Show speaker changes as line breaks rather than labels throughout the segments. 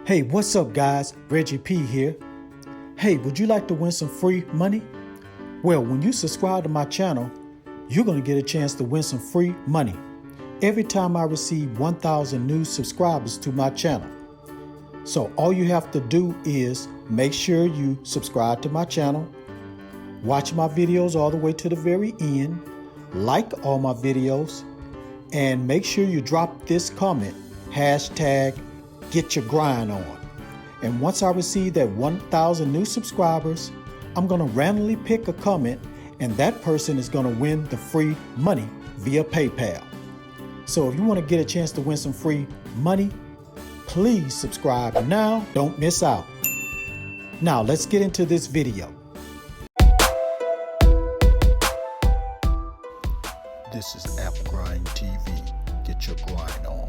Hey, what's up guys? Reggie P here. Hey, would you like to win some free money? Well, when you subscribe to my channel, you're going to get a chance to win some free money every time I receive 1,000 new subscribers to my channel. So all you have to do is make sure you subscribe to my channel, watch my videos all the way to the very end, like all my videos, and make sure you drop this comment, hashtag get your grind on. And once I receive that 1,000 new subscribers, I'm going to randomly pick a comment and that person is going to win the free money via PayPal. So if you want to get a chance to win some free money, please subscribe now. Don't miss out. Now let's get into this video. This is App Grind TV. Get your grind on.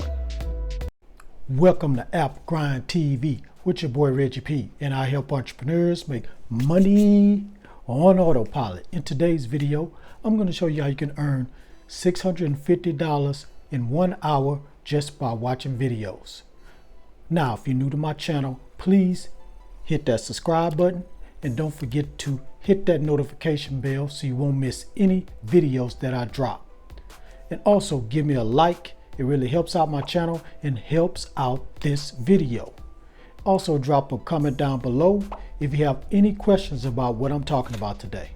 Welcome to App Grind TV with your boy Reggie P, and I help entrepreneurs make money on autopilot. In today's video, I'm going to show you how you can earn $650 in 1 hour just by watching videos. Now, if you're new to my channel, please hit that subscribe button and don't forget to hit that notification bell so you won't miss any videos that I drop. And also give me a like. It really helps out my channel and helps out this video. Also drop a comment down below if you have any questions about what I'm talking about today.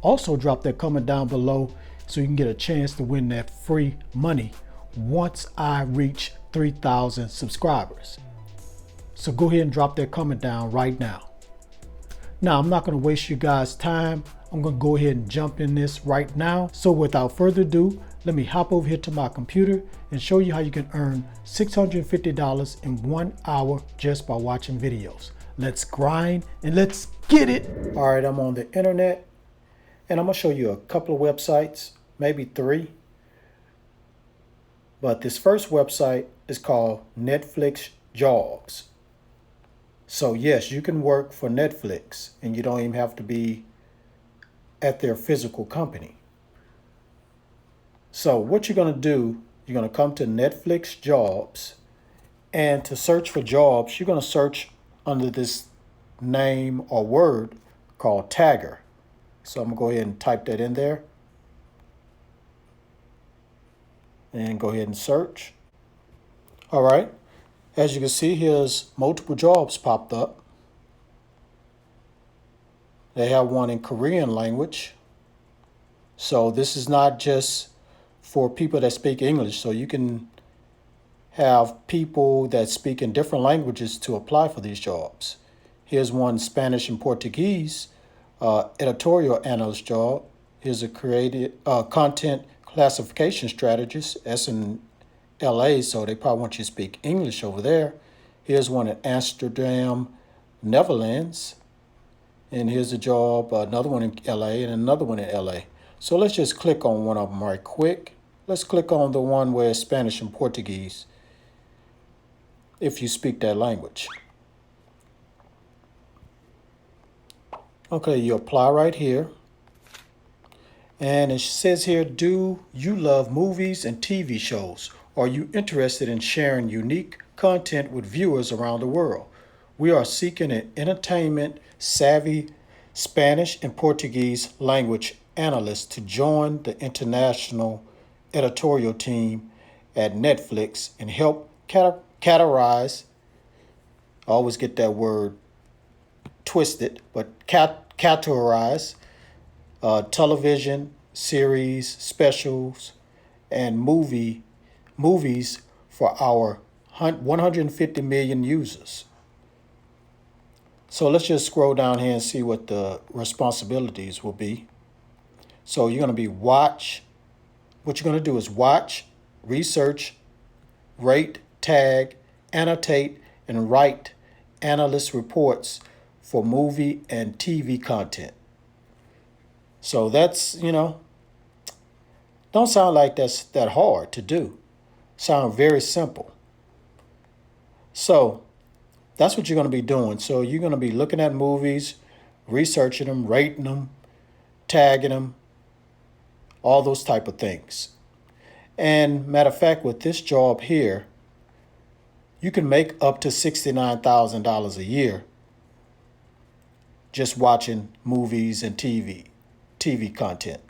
Also drop that comment down below so you can get a chance to win that free money once I reach 3,000 subscribers. So go ahead and drop that comment down right now. Now, I'm not going to waste you guys' time. I'm going to go ahead and jump in this right now. So without further ado, let me hop over here to my computer and show you how you can earn $650 in 1 hour just by watching videos. Let's grind and let's get it. All right, I'm on the internet and I'm going to show you a couple of websites, maybe 3. But this first website is called Netflix Jobs. So yes, you can work for Netflix and you don't even have to be at their physical company. So what you're going to do, you're going to come to Netflix Jobs, and to search for jobs, you're going to search under this name or word called tagger. So I'm going to go ahead and type that in there and go ahead and search. All right. As you can see, here's multiple jobs popped up. They have one in Korean language. So this is not just for people that speak English. So you can have people that speak in different languages to apply for these jobs. Here's one Spanish and Portuguese editorial analyst job. Here's a creative content classification strategist. That's in LA, so they probably want you to speak English over there. Here's one in Amsterdam, Netherlands. And here's a job, another one in LA and another one in LA. So let's just click on one of them right quick. Let's click on the one where it's Spanish and Portuguese, if you speak that language. Okay, you apply right here. And it says here, do you love movies and TV shows? Are you interested in sharing unique content with viewers around the world? We are seeking an entertainment-savvy Spanish and Portuguese language analyst to join the international editorial team at Netflix and help categorize, I always get that word twisted, but categorize television, series, specials, and movies for our 150 million users. So let's just scroll down here and see what the responsibilities will be. So you're going to be what you're going to do is watch, research, rate, tag, annotate, and write analyst reports for movie and TV content. So that's, don't sound like that's that hard to do. Sound very simple. So that's what you're going to be doing. So you're going to be looking at movies, researching them, rating them, tagging them, all those type of things. And matter of fact, with this job here, You can make up to $69,000 a year just watching movies and TV content.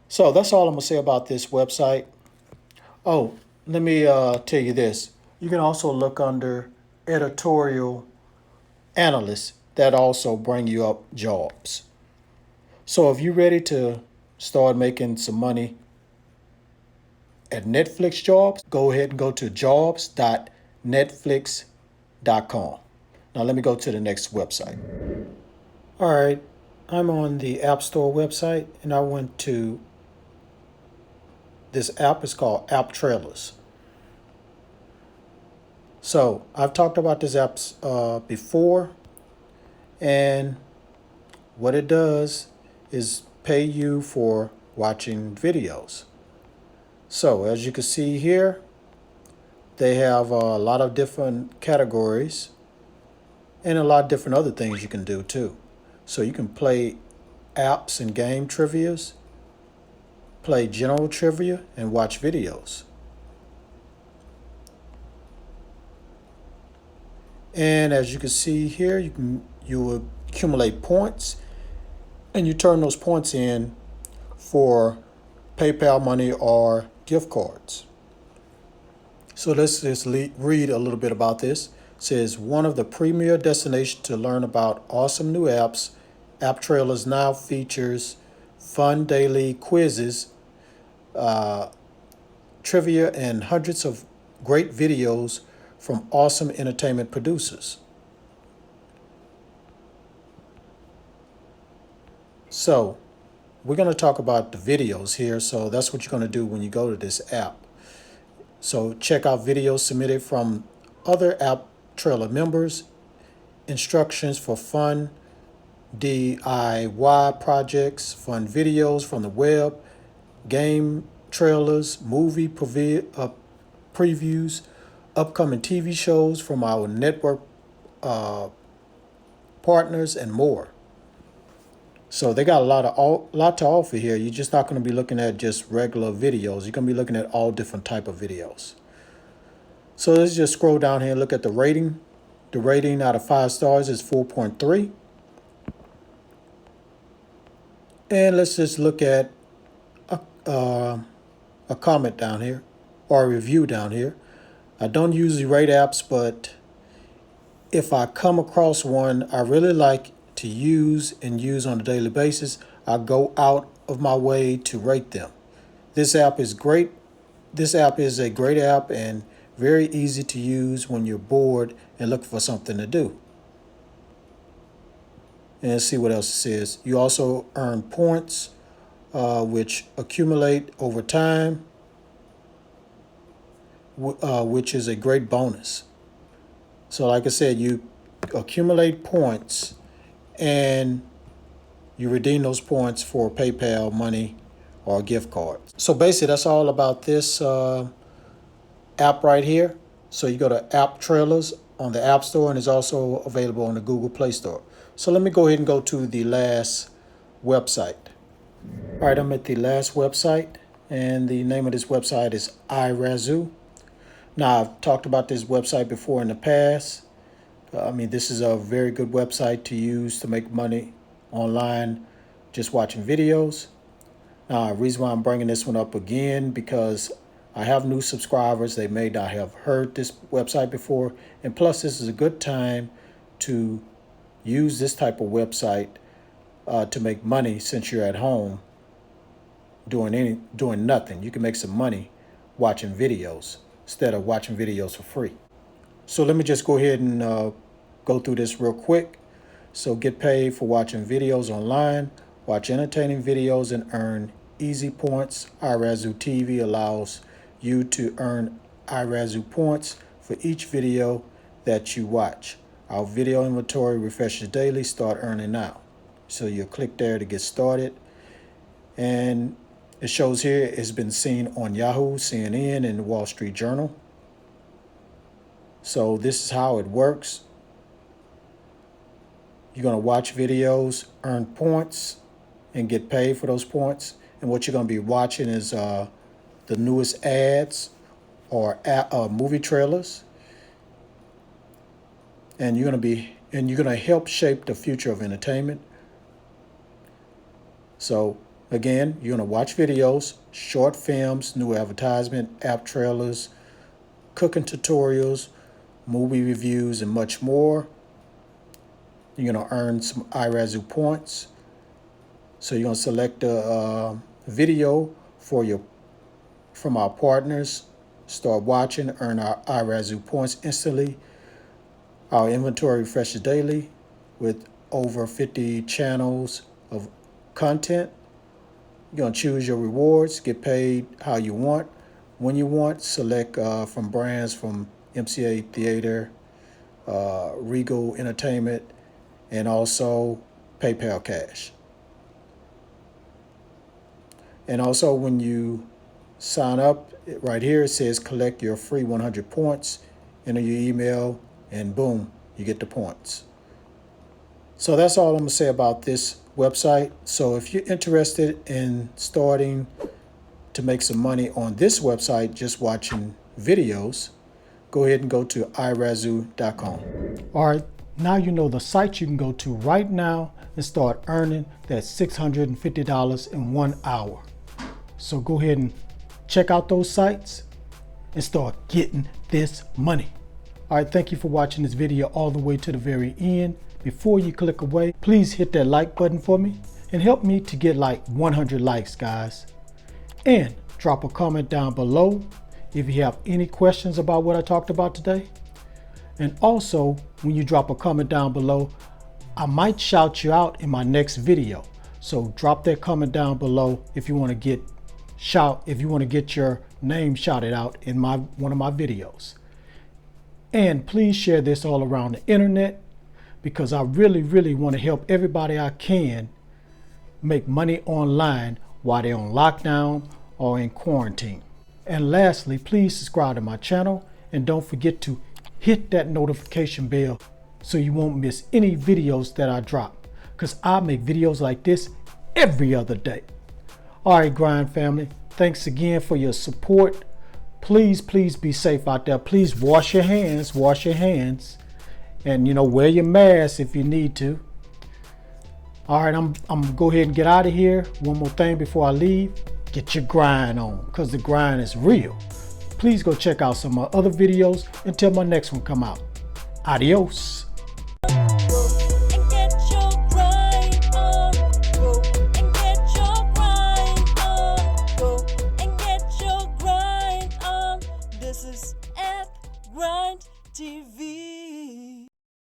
So that's all I'm going to say about this website. Oh, let me tell you this. You can also look under editorial analysts that also bring you up jobs. So if you're ready to start making some money at Netflix jobs, go ahead and go to jobs.netflix.com. Now let me go to the next website. All right, I'm on the App Store website and I went to this app. Is called App Trailers. So I've talked about this app before, and what it does is pay you for watching videos. So as you can see here, they have a lot of different categories and a lot of different other things you can do too. So you can play apps and game trivias, play general trivia, and watch videos. And as you can see here, you accumulate points, and you turn those points in for PayPal money or gift cards. So let's just read a little bit about this. It says, one of the premier destinations to learn about awesome new apps, App Trailers now features fun daily quizzes, trivia, and hundreds of great videos from awesome entertainment producers. So we're going to talk about the videos here. So that's what you're going to do when you go to this app. So check out videos submitted from other App Trailer members, instructions for fun DIY projects, fun videos from the web, game trailers, movie previews, upcoming TV shows from our network partners, and more. So they got a lot to offer here. You're just not going to be looking at just regular videos. You're going to be looking at all different type of videos. So let's just scroll down here and look at the rating. The rating out of 5 stars is 4.3. And let's just look at a comment down here or a review down here. I don't usually rate apps, but if I come across one I really like to use on a daily basis, I go out of my way to rate them. This app is great. This app is a great app and very easy to use when you're bored and looking for something to do. And let's see what else it says. You also earn points, which accumulate over time, which is a great bonus. So like I said, you accumulate points and you redeem those points for PayPal money or gift cards. So basically that's all about this app right here. So you go to App Trailers on the App Store, and it's also available on the Google Play Store. So let me go ahead and go to the last website. All right, I'm at the last website, and the name of this website is iRazoo. Now, I've talked about this website before in the past. This is a very good website to use to make money online just watching videos. Now, the reason why I'm bringing this one up again, because I have new subscribers. They may not have heard this website before. And plus, this is a good time to use this type of website to make money since you're at home doing nothing. You can make some money watching videos instead of watching videos for free. So let me just go ahead and go through this real quick. So get paid for watching videos online, watch entertaining videos, and earn easy points. iRazoo TV allows you to earn iRazoo points for each video that you watch. Our video inventory refreshes daily. Start earning now. So you'll click there to get started. And it shows here it's been seen on Yahoo, CNN, and the Wall Street Journal. So this is how it works. You're going to watch videos, earn points, and get paid for those points. And what you're going to be watching is the newest ads or movie trailers, and you're gonna help shape the future of entertainment. So again, you're gonna watch videos, short films, new advertisement, app trailers, cooking tutorials, movie reviews, and much more. You're gonna earn some iRazoo points. So you're gonna select a video from our partners, start watching, earn our iRazoo points instantly. Our inventory refreshes daily with over 50 channels of content. You're gonna choose your rewards, get paid how you want, when you want, select from brands from MCA Theater, Regal Entertainment, and also PayPal Cash. And also when you sign up, right here it says collect your free 100 points, enter your email, and boom, you get the points. So that's all I'm gonna say about this website. So if you're interested in starting to make some money on this website just watching videos, go ahead and go to irazoo.com. All right, now you know the site you can go to right now and start earning that $650 in 1 hour. So go ahead and check out those sites and start getting this money. All right, thank you for watching this video all the way to the very end. Before you click away, please hit that like button for me and help me to get like 100 likes, guys. And drop a comment down below if you have any questions about what I talked about today. And also, when you drop a comment down below, I might shout you out in my next video. So drop that comment down below if you want to get your name shouted out in one of my videos. And please share this all around the internet, because I really want to help everybody I can make money online while they're on lockdown or in quarantine. And lastly, please subscribe to my channel and don't forget to hit that notification bell so you won't miss any videos that I drop, because I make videos like this every other day. All right, Grind family, thanks again for your support. Please be safe out there. Please wash your hands, and wear your mask if you need to. All right, I'm gonna go ahead and get out of here. One more thing before I leave: get your grind on, because the grind is real. Please go check out some of my other videos until my next one come out. Adios.